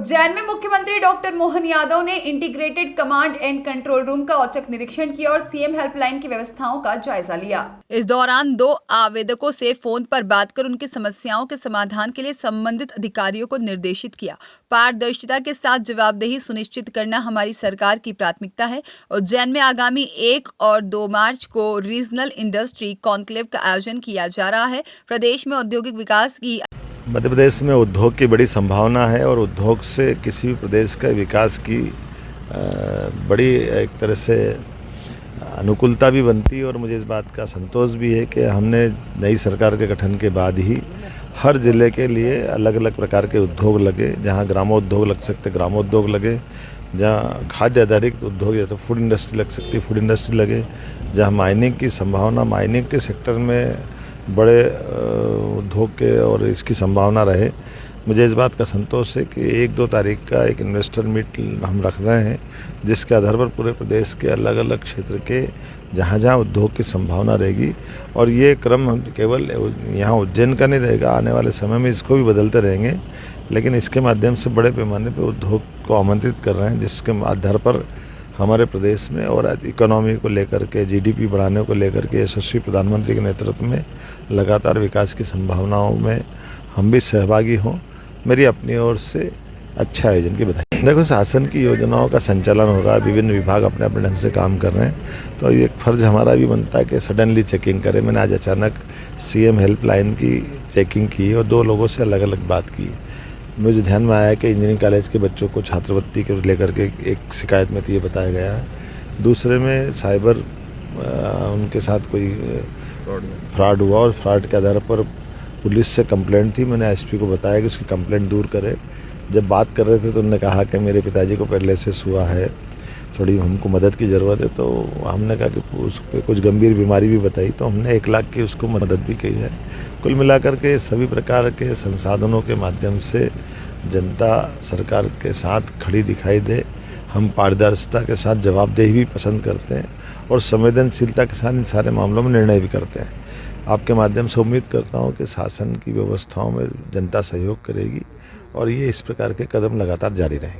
उज्जैन में मुख्यमंत्री डॉक्टर मोहन यादव ने integrated command and control room का औचक निरीक्षण किया और सीएम हेल्पलाइन की व्यवस्थाओं का जायजा लिया। इस दौरान 2 आवेदकों से फोन पर बात कर उनकी समस्याओं के समाधान के लिए संबंधित अधिकारियों को निर्देशित किया। पारदर्शिता के साथ जवाबदेही सुनिश्चित करना हमारी सरकार की प्राथमिकता है। उज्जैन में आगामी 1 और 2 मार्च को रीजनल इंडस्ट्री कॉन्क्लेव का आयोजन किया जा रहा है। प्रदेश में औद्योगिक विकास की मध्य प्रदेश में उद्योग की बड़ी संभावना है और उद्योग से किसी भी प्रदेश का विकास की बड़ी एक तरह से अनुकूलता भी बनती है और मुझे इस बात का संतोष भी है कि हमने नई सरकार के गठन के बाद ही हर जिले के लिए अलग अलग प्रकार के उद्योग लगे। जहां ग्रामोद्योग लग सकते ग्रामोद्योग लगे, जहां खाद्य आधारित उद्योग जैसे फूड इंडस्ट्री लग सकती फूड इंडस्ट्री लगे, जहां माइनिंग की संभावना माइनिंग के सेक्टर में बड़े उद्योग के और इसकी संभावना रहे। मुझे इस बात का संतोष है कि 1-2 तारीख का एक इन्वेस्टर मीट हम रख रहे हैं, जिसके आधार पर पूरे प्रदेश के अलग अलग क्षेत्र के जहाँ जहाँ उद्योग की संभावना रहेगी और ये क्रम हम केवल यहाँ उज्जैन का नहीं रहेगा, आने वाले समय में इसको भी बदलते रहेंगे। लेकिन इसके माध्यम से बड़े पैमाने पर उद्योग को आमंत्रित कर रहे हैं, जिसके आधार पर हमारे प्रदेश में और इकोनॉमी को लेकर के जीडीपी बढ़ाने को लेकर के यशस्वी प्रधानमंत्री के नेतृत्व में लगातार विकास की संभावनाओं में हम भी सहभागी हों। मेरी अपनी ओर से अच्छा आयोजन की बधाई। देखो, शासन की योजनाओं का संचालन हो रहा है, विभिन्न विभाग अपने अपने ढंग से काम कर रहे हैं, तो ये फर्ज हमारा भी बनता है कि सडनली चेकिंग करें। मैंने आज अचानक सीएम हेल्पलाइन की चेकिंग की और 2 लोगों से अलग अलग बात की। मुझे ध्यान में आया कि इंजीनियरिंग कॉलेज के बच्चों को छात्रवृत्ति के लेकर के एक शिकायत में ये बताया गया है। दूसरे में साइबर उनके साथ कोई फ्रॉड हुआ और फ्रॉड के आधार पर पुलिस से कंप्लेंट थी। मैंने एसपी को बताया कि उसकी कंप्लेंट दूर करे। जब बात कर रहे थे तो उन्होंने कहा कि मेरे पिताजी को पैरालिसिस हुआ है, थोड़ी हमको मदद की ज़रूरत है। तो हमने कहा कि उस पर कुछ गंभीर बीमारी भी बताई, तो हमने 1 लाख की उसको मदद भी की है। कुल मिलाकर के सभी प्रकार के संसाधनों के माध्यम से जनता सरकार के साथ खड़ी दिखाई दे। हम पारदर्शिता के साथ जवाबदेही भी पसंद करते हैं और संवेदनशीलता के साथ इन सारे मामलों में निर्णय भी करते हैं। आपके माध्यम से उम्मीद करता हूँ कि शासन की व्यवस्थाओं में जनता सहयोग करेगी और ये इस प्रकार के कदम लगातार जारी रहेंगे।